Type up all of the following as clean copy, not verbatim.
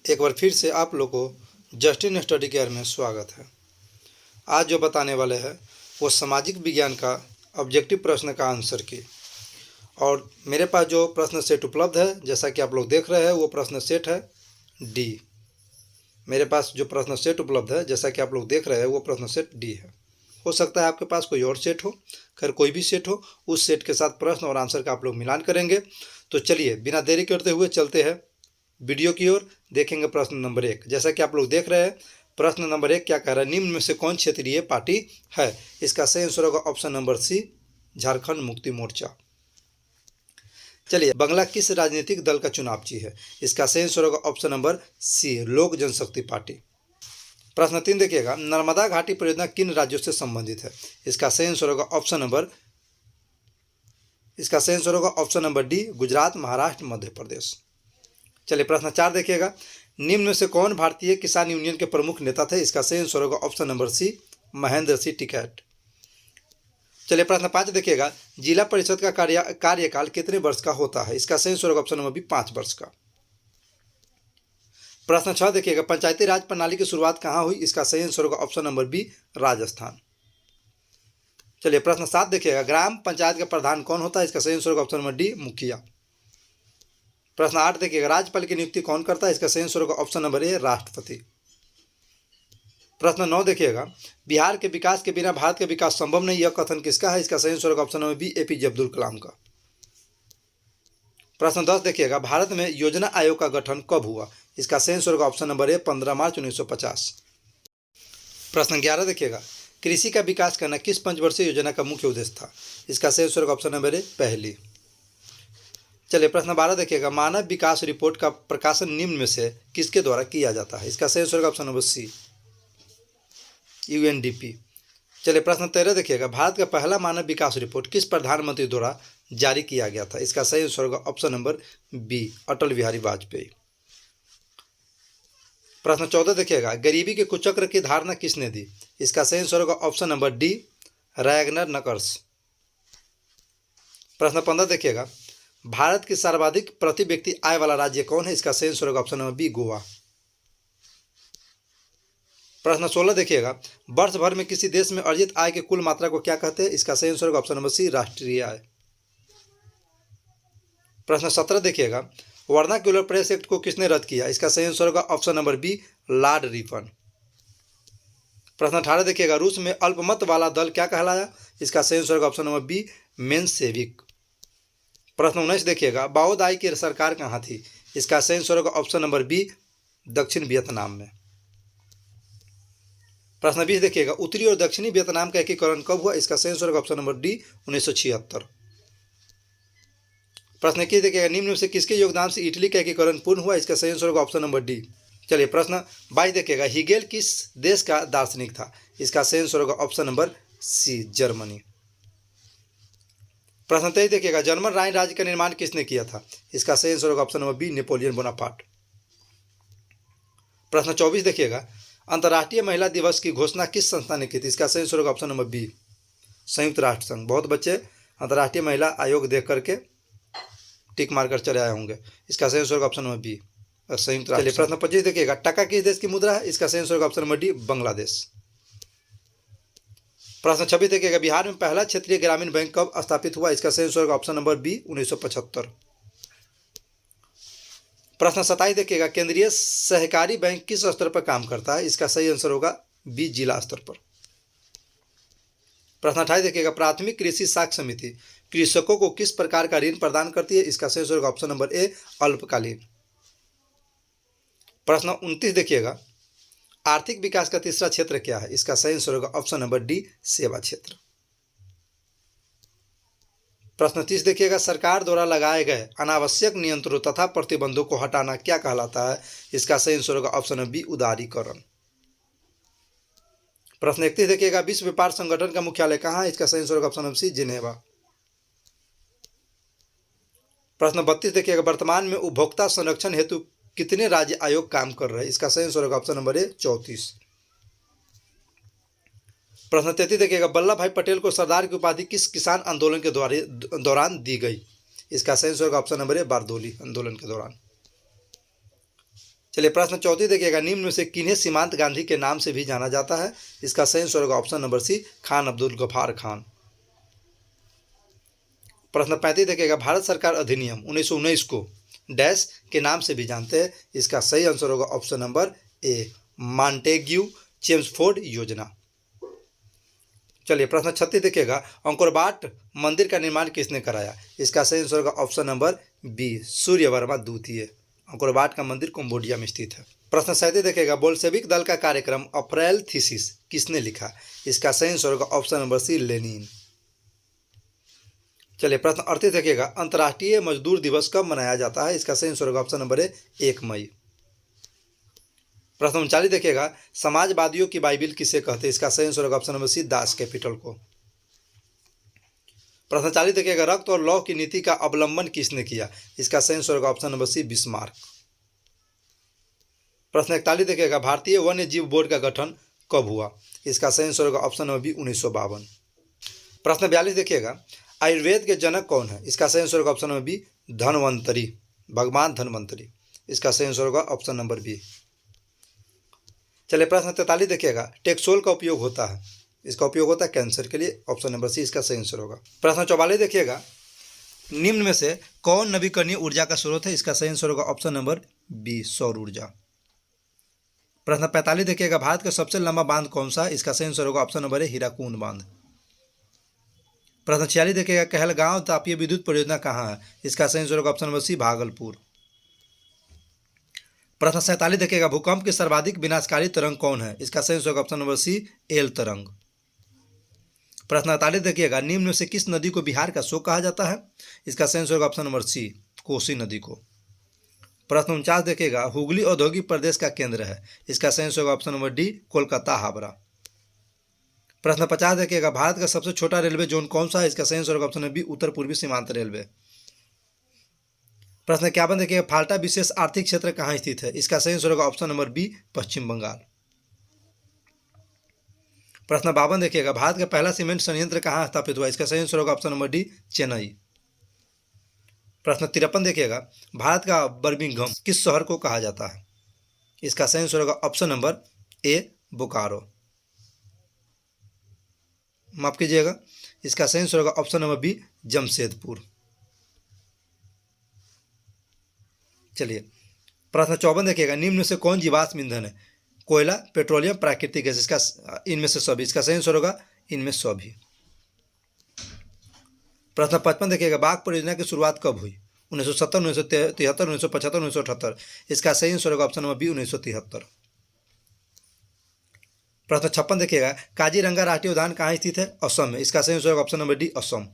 एक बार फिर से आप लोग को जस्टिन स्टडी केयर में स्वागत है। आज जो बताने वाले हैं वो सामाजिक विज्ञान का ऑब्जेक्टिव प्रश्न का आंसर की। और मेरे पास जो प्रश्न सेट उपलब्ध है, जैसा कि आप लोग देख रहे हैं, वो प्रश्न सेट है डी। मेरे पास जो प्रश्न सेट उपलब्ध है, जैसा कि आप लोग देख रहे हैं, वो प्रश्न सेट डी है। हो सकता है आपके पास कोई और सेट हो, खैर कोई भी सेट हो, उस सेट के साथ प्रश्न और आंसर का आप लोग मिलान करेंगे। तो चलिए बिना देरी करते हुए चलते हैं वीडियो की ओर। देखेंगे प्रश्न नंबर 1। जैसा कि आप लोग देख रहे हैं, प्रश्न नंबर 1 क्या कह रहा है, निम्न में से कौन क्षेत्रीय पार्टी है? इसका सही आंसर होगा ऑप्शन नंबर सी, झारखंड मुक्ति मोर्चा। चलिए, बंगला किस राजनीतिक दल का चुनाव चिन्ह है? इसका सही आंसर होगा ऑप्शन नंबर सी, लोक जनशक्ति पार्टी। प्रश्न 3 देखिएगा, नर्मदा घाटी परियोजना किन राज्यों से संबंधित है? इसका सही आंसर होगा option number D, Gujarat, Maharashtra, Madhya Pradesh. चलिए प्रश्न 4 देखिएगा, निम्न में से कौन भारतीय किसान यूनियन के प्रमुख नेता थे? इसका सही आंसर होगा option number C, Mahendra Singh Tikait. चलिए प्रश्न 5 देखिएगा, जिला परिषद का कार्यकाल कितने वर्ष का होता है? इसका सही आंसर होगा ऑप्शन नंबर बी, 5 वर्ष का। प्रश्न 6 देखिएगा, पंचायती राज प्रणाली की शुरुआत कहाँ हुई? इसका सही आंसर होगा ऑप्शन नंबर बी, राजस्थान। चलिए प्रश्न 7 देखिएगा, ग्राम पंचायत का प्रधान कौन होता है? इसका सही आंसर होगा ऑप्शन नंबर डी, मुखिया। प्रश्न 8 देखिएगा, राज्यपाल की नियुक्ति कौन करता है? इसका सही आंसर होगा ऑप्शन नंबर ए, राष्ट्रपति। प्रश्न 9 देखिएगा, बिहार के विकास के बिना भारत का विकास संभव नहीं, यह कथन किसका है? इसका सही आंसर होगा option number B, APJ Abdul Kalam का। प्रश्न 10 देखिएगा, भारत में योजना आयोग का गठन कब हुआ? इसका सही आंसर होगा ऑप्शन नंबर ए, 15 मार्च 1950। प्रश्न 11 देखिएगा, कृषि का विकास करना किस पंचवर्षीय योजना का मुख्य उद्देश्य था? इसका सही आंसर होगा ऑप्शन नंबर ए, पहली। चलिए प्रश्न 12 देखिएगा, मानव विकास रिपोर्ट का प्रकाशन निम्न में से किसके द्वारा किया जाता है? इसका सही आंसर होगा ऑप्शन नंबर सी, यूएनडीपी। चलिए प्रश्न 13 देखिएगा, भारत का पहला मानव विकास रिपोर्ट किस प्रधानमंत्री द्वारा जारी किया गया था? इसका सही आंसर होगा option number B, Atal Bihari Vajpayee. प्रश्न 14 देखिएगा, गरीबी के कुचक्र की धारणा किसने दी? इसका सही आंसर होगा ऑप्शन नंबर डी, रैगनर नकर्स। प्रश्न 15 देखिएगा, भारत की सर्वाधिक प्रति व्यक्ति आय वाला राज्य कौन है? इसका सही आंसर होगा ऑप्शन नंबर बी, गोवा। प्रश्न 16 देखिएगा, वर्ष भर में किसी देश में अर्जित आय की कुल मात्रा को क्या कहते हैं? इसका सही आंसर होगा ऑप्शन नंबर सी, राष्ट्रीय आय। प्रश्न 17 देखिएगा, वर्नाक्यूलर प्रेस एक्ट को किसने रद्द किया? इसका सही आंसर होगा option number B, Lord Ripon. प्रश्न 18 देखिएगा, रूस में अल्पमत वाला दल क्या कहलाया? इसका सही आंसर होगा ऑप्शन नंबर बी, मेंशेविक। प्रश्न 19 देखिएगा, बाओ दाई की सरकार कहाँ थी? इसका सही आंसर होगा ऑप्शन नंबर बी, दक्षिण वियतनाम में। प्रश्न 20 देखिएगा, उत्तरी और दक्षिणी वियतनाम का एकीकरण कब हुआ? इसका सही आंसर होगा ऑप्शन नंबर डी, 1976। प्रश्न 21 देखिएगा, निम्न में से किसके योगदान से इटली का एकीकरण पूर्ण हुआ? इसका सही आंसर होगा ऑप्शन नंबर डी। चलिए प्रश्न 22 देखिएगा, हिगेल किस देश का दार्शनिक था? इसका सही आंसर होगा ऑप्शन नंबर सी, जर्मनी। प्रश्न 23 देखिएगा, जर्मन राइन राज्य का निर्माण किसने किया था? इसका सही आंसर होगा option number B, Napoleon Bonaparte. प्रश्न 24 देखिएगा, अंतर्राष्ट्रीय महिला दिवस की घोषणा किस संस्था ने की थी? इसका सही आंसर होगा ऑप्शन नंबर बी, संयुक्त राष्ट्र संघ। बहुत बच्चे अंतर्राष्ट्रीय महिला आयोग देख करके टिक मारकर चले आए होंगे। इसका सही आंसर होगा ऑप्शन नंबर बी, संयुक्त राष्ट्र। प्रश्न 25 देखिएगा, टका किस देश की मुद्रा है? इसका सही आंसर होगा ऑप्शन नंबर डी, बांग्लादेश। प्रश्न 26 देखिएगा, बिहार में पहला क्षेत्रीय ग्रामीण बैंक कब स्थापित हुआ? इसका सही आंसर होगा ऑप्शन नंबर बी, 1975। प्रश्न 27 देखिएगा, केंद्रीय सहकारी बैंक किस स्तर पर काम करता है? इसका सही आंसर होगा बी, जिला स्तर पर। प्रश्न 28 देखिएगा, प्राथमिक कृषि साख समिति कृषकों को किस प्रकार का ऋण प्रदान करती है? इसका सही आंसर होगा ऑप्शन नंबर ए, अल्पकालीन। प्रश्न 29 देखिएगा, आर्थिक विकास का तीसरा क्षेत्र क्या है? इसका सही आंसर होगा ऑप्शन नंबर डी, सेवा क्षेत्र। प्रश्न 30 देखिएगा, सरकार द्वारा लगाए गए अनावश्यक नियंत्रणों तथा प्रतिबंधों को हटाना क्या कहलाता है? इसका सही आंसर होगा ऑप्शन नंबर बी, उदारीकरण। प्रश्न 31 देखिएगा, विश्व व्यापार संगठन का मुख्यालय कहाँ है? इसका सही आंसर होगा ऑप्शन नंबर सी, जिनेवा। प्रश्न 32 देखिएगा, वर्तमान में उपभोक्ता संरक्षण हेतु कितने राज्य आयोग काम कर रहे हैं? इसका सही आंसर होगा ऑप्शन नंबर ए, 34। प्रश्न 33 देखिएगा, वल्लभ भाई पटेल को सरदार की उपाधि किस किसान आंदोलन के दौरान दी गई? इसका सही आंसर होगा ऑप्शन नंबर ए, बारदोली आंदोलन के दौरान। चलिए प्रश्न 34 देखिएगा, निम्न में से किन्हें सीमांत गांधी के नाम से भी जाना जाता है? इसका सही आंसर होगा option number C, Khan Abdul Ghaffar Khan. प्रश्न 35 देखिएगा, भारत सरकार अधिनियम 1919 को डैश के नाम से भी जानते हैं? इसका सही आंसर होगा option number A, Montagu Chelmsford योजना। चलिए प्रश्न 36 देखिएगा, अंकोरवाट मंदिर का निर्माण किसने कराया? इसका सही आंसर होगा ऑप्शन नंबर बी, सूर्यवर्मा द्वितीय। अंकोरवाट का मंदिर कंबोडिया में स्थित है। प्रश्न 37 देखिएगा, बोल्शेविक दल का कार्यक्रम अप्रैल थीसिस किसने लिखा? इसका सही आंसर होगा ऑप्शन नंबर सी, लेनिन। चलिए प्रश्न 38 देखिएगा, अंतर्राष्ट्रीय मजदूर दिवस कब मनाया जाता है? इसका सही आंसर होगा ऑप्शन नंबर ए, 1 मई। प्रश्न 39 देखिएगा, समाजवादियों की बाइबिल किसे कहते हैं? इसका सही आंसर होगा option number C, Das Kapital को। प्रश्न 40 देखिएगा, रक्त और लौह की नीति का अवलंबन किसने किया? इसका सही आंसर होगा ऑप्शन नंबर सी, बिस्मार्क। प्रश्न 41 देखिएगा, भारतीय वन्य जीव बोर्ड का गठन कब हुआ? इसका सही आंसर होगा ऑप्शन नंबर बी, 1952। प्रश्न 42 देखिएगा, आयुर्वेद के जनक कौन है? इसका सही आंसर होगा ऑप्शन नंबर बी, धन्वंतरी, भगवान धन्वंतरी। इसका सही आंसर होगा ऑप्शन नंबर बी। चलिए प्रश्न 43 देखिएगा, टेक्सोल का उपयोग होता है? इसका उपयोग होता है कैंसर के लिए, ऑप्शन नंबर सी इसका सही आंसर होगा। प्रश्न 44 देखिएगा, निम्न में से कौन नवीकरणीय ऊर्जा का स्रोत है? इसका सही आंसर होगा ऑप्शन नंबर बी, सौर ऊर्जा। प्रश्न 45 देखिएगा, भारत का सबसे लंबा बांध कौन सा है? इसका सही आंसर होगा ऑप्शन नंबर ए, हीराकुंड बांध। प्रश्न 46 देखिएगा, कहलगांव तापीय विद्युत परियोजना कहाँ है? इसका सही आंसर होगा ऑप्शन नंबर सी, भागलपुर। प्रश्न 47 देखिएगा, भूकंप के सर्वाधिक विनाशकारी तरंग कौन है? इसका सही आंसर होगा ऑप्शन नंबर सी, एल तरंग। प्रश्न 48 देखिएगा, निम्न में से किस नदी को बिहार का शोक कहा जाता है? इसका सही आंसर होगा ऑप्शन नंबर सी, कोसी नदी को। प्रश्न 49 देखिएगा, हुगली औद्योगिक प्रदेश का केंद्र है? इसका सही आंसर होगा option number D, Kolkata Howrah. प्रश्न 50 देखिएगा, भारत का सबसे छोटा रेलवे जोन कौन सा है? इसका सही आंसर होगा ऑप्शन नंबर बी, उत्तर पूर्वी सीमांत रेलवे। प्रश्न 51 देखिएगा, फाल्टा विशेष आर्थिक क्षेत्र कहाँ स्थित है? इसका सही आंसर होगा ऑप्शन नंबर बी, पश्चिम बंगाल। प्रश्न 52 देखिएगा, भारत का पहला सीमेंट संयंत्र कहाँ स्थापित हुआ? इसका सही आंसर होगा ऑप्शन नंबर डी, चेन्नई। प्रश्न 53 देखिएगा, भारत का बर्मिंघम किस शहर को कहा जाता है? इसका सही आंसर होगा ऑप्शन नंबर ए, बोकारो। माफ कीजिएगा, इसका सही आंसर होगा ऑप्शन नंबर बी, जमशेदपुर। चलिए प्रश्न 54 देखिएगा, निम्न में से कौन जीवाश्म ईंधन है? कोयला, पेट्रोलियम, प्राकृतिक गैस। इसका इनमें से सभी। इसका सही आंसर होगा इनमें सभी। प्रश्न 55 देखिएगा, बाघ परियोजना की शुरुआत कब हुई? 1970, 1973, 1975, 1978। इसका सही आंसर होगा ऑप्शन नंबर बी, 1973। प्रश्न 56 देखिएगा, काजीरंगा राष्ट्रीय उद्यान कहाँ स्थित है? असम में। इसका सही आंसर होगा ऑप्शन नंबर डी, असम।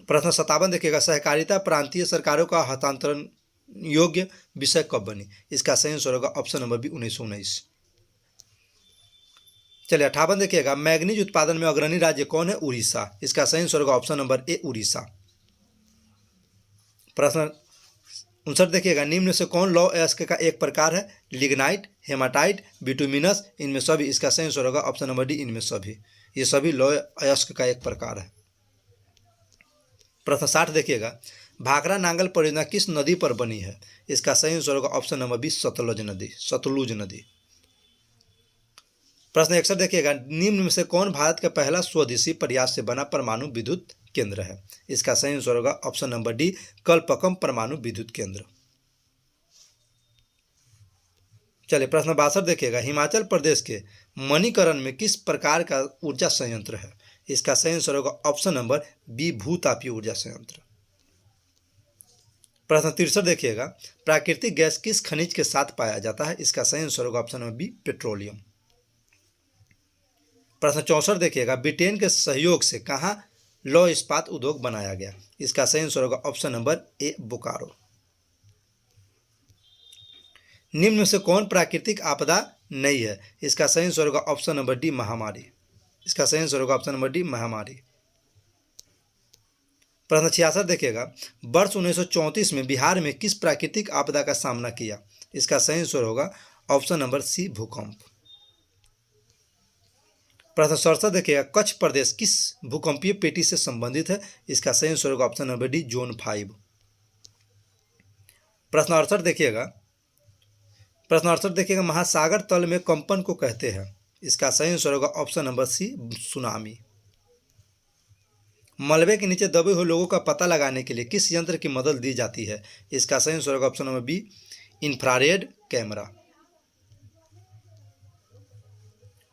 प्रश्न 57 देखिएगा, सहकारिता प्रांतीय सरकारों का हस्तांतरण योग्य विषय कब बनी? इसका सही आंसर होगा ऑप्शन नंबर बी, 1919। चलिए 58 देखिएगा, मैग्नीज उत्पादन में अग्रणी राज्य कौन है? उड़ीसा। इसका सही आंसर होगा ऑप्शन नंबर ए, उड़ीसा। प्रश्न 59 देखिएगा, निम्न से कौन लौह अयस्क का एक प्रकार है? लिग्नाइट, हेमाटाइट, बिटुमिनस, इनमें सभी। इसका सही आंसर होगा ऑप्शन नंबर डी, इनमें सभी। ये सभी लौह अयस्क का एक प्रकार है। प्रश्न 60 देखिएगा, भाखड़ा नांगल परियोजना किस नदी पर बनी है? इसका सही आंसर होगा ऑप्शन नंबर बी, सतलुज नदी, सतलुज नदी। प्रश्न 61 देखिएगा, निम्न में से कौन भारत का पहला स्वदेशी प्रयास से बना परमाणु विद्युत केंद्र है? इसका सही आंसर होगा ऑप्शन नंबर डी, कलपकम परमाणु विद्युत केंद्र। चलिए प्रश्न 62 देखिएगा, हिमाचल प्रदेश के मणिकरण में किस प्रकार का ऊर्जा संयंत्र है? इसका सही आंसर होगा ऑप्शन नंबर बी, भूतापीय ऊर्जा संयंत्र। प्रश्न 63 देखिएगा, प्राकृतिक गैस किस खनिज के साथ पाया जाता है? इसका सही आंसर होगा ऑप्शन नंबर बी, पेट्रोलियम। प्रश्न 64 देखिएगा, ब्रिटेन के सहयोग से कहाँ लौह इस्पात उद्योग बनाया गया? इसका सही आंसर होगा ऑप्शन नंबर ए, बोकारो। निम्न में से कौन प्राकृतिक आपदा नहीं है? इसका सही आंसर होगा ऑप्शन नंबर डी, महामारी। इसका सही आंसर होगा ऑप्शन नंबर डी, महामारी। प्रश्न 66 देखिएगा, वर्ष 1934 में बिहार में किस प्राकृतिक आपदा का सामना किया? इसका सही आंसर होगा ऑप्शन नंबर सी, भूकंप। प्रश्न 67 देखिएगा, कच्छ प्रदेश किस भूकंपीय पेटी से संबंधित है? इसका सही आंसर होगा ऑप्शन नंबर डी, जोन 5। प्रश्न 68 देखिएगा, प्रश्न 68 देखिएगा, महासागर तल में कंपन को कहते हैं। इसका सही आंसर होगा ऑप्शन नंबर सी, सुनामी। मलबे के नीचे दबे हुए लोगों का पता लगाने के लिए किस यंत्र की मदद ली जाती है? इसका सही आंसर होगा option number B, infrared camera.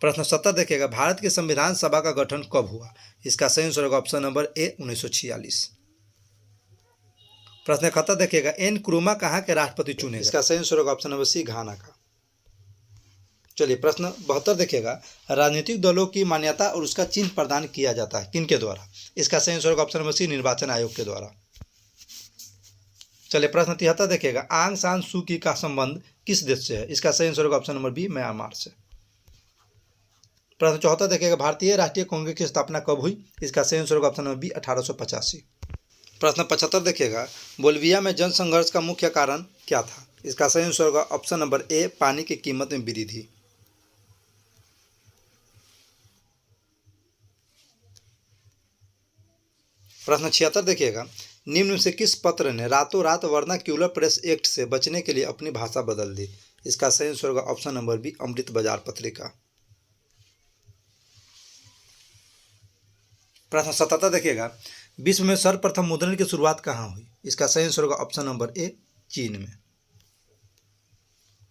प्रश्न 70 देखिएगा, भारत की संविधान सभा का गठन कब हुआ? इसका सही आंसर होगा ऑप्शन नंबर ए, 1946। प्रश्न 71 देखिएगा, एन क्रूमा कहाँ के राष्ट्रपति चुने गए? इसका सही आंसर होगा ऑप्शन नंबर सी, घाना का। चलिए प्रश्न 72 देखिएगा, राजनीतिक दलों की मान्यता और उसका चिन्ह प्रदान किया जाता है किनके द्वारा? इसका सही आंसर होगा ऑप्शन नंबर सी, निर्वाचन आयोग के द्वारा। चलिए प्रश्न 73 देखिएगा, आंग सान सू की का संबंध किस देश से है? इसका सही आंसर होगा ऑप्शन नंबर बी, म्यांमार से। प्रश्न 74 देखिएगा, भारतीय राष्ट्रीय कांग्रेस की स्थापना कब हुई? इसका सही आंसर होगा ऑप्शन नंबर बी, 1885। प्रश्न 75 देखिएगा, बोल्विया में जन संघर्ष का मुख्य कारण क्या था? इसका सही आंसर होगा ऑप्शन नंबर ए, पानी की कीमत में वृद्धि। प्रश्न 76 देखिएगा, निम्न में से किस पत्र ने रातों रात वर्नाक्यूलर प्रेस एक्ट से बचने के लिए अपनी भाषा बदल दी? इसका सही आंसर होगा ऑप्शन नंबर बी, अमृत बाजार पत्रिका। प्रश्न 77 देखिएगा, विश्व में सर्वप्रथम मुद्रण की शुरुआत कहाँ हुई? इसका सही आंसर होगा ऑप्शन नंबर ए, चीन में।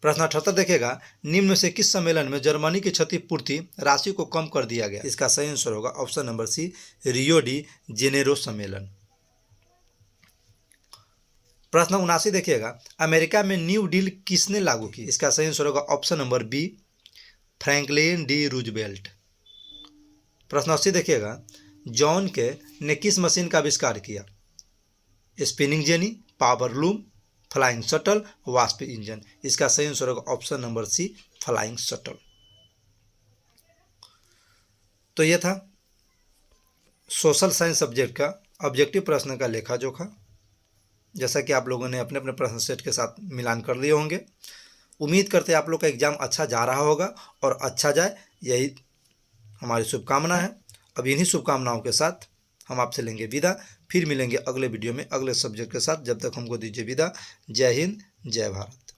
प्रश्न 78 देखिएगा, निम्न में से किस सम्मेलन में जर्मनी की क्षतिपूर्ति राशि को कम कर दिया गया? इसका सही आंसर होगा option number C, Rio de Janeiro सम्मेलन। प्रश्न 79 देखिएगा, अमेरिका में न्यू डील किसने लागू की? इसका सही आंसर होगा option number B, Franklin D Roosevelt. प्रश्न 80 देखिएगा, जॉन के ने किस मशीन का आविष्कार किया? Spinning jenny, power loom, flying shuttle, वास्प इंजन। इसका सही आंसर होगा option number C, flying shuttle. तो यह था सोशल साइंस सब्जेक्ट का ऑब्जेक्टिव प्रश्न का लेखा जोखा, जैसा कि आप लोगों ने अपने अपने प्रश्न सेट के साथ मिलान कर लिए होंगे। उम्मीद करते हैं आप लोग का एग्जाम अच्छा जा रहा होगा और अच्छा जाए, यही हमारी शुभकामना है। अब इन्हीं शुभकामनाओं के साथ हम आपसे लेंगे विदा, फिर मिलेंगे अगले वीडियो में अगले सब्जेक्ट के साथ। जब तक हमको दीजिए विदा। जय हिंद, जय भारत।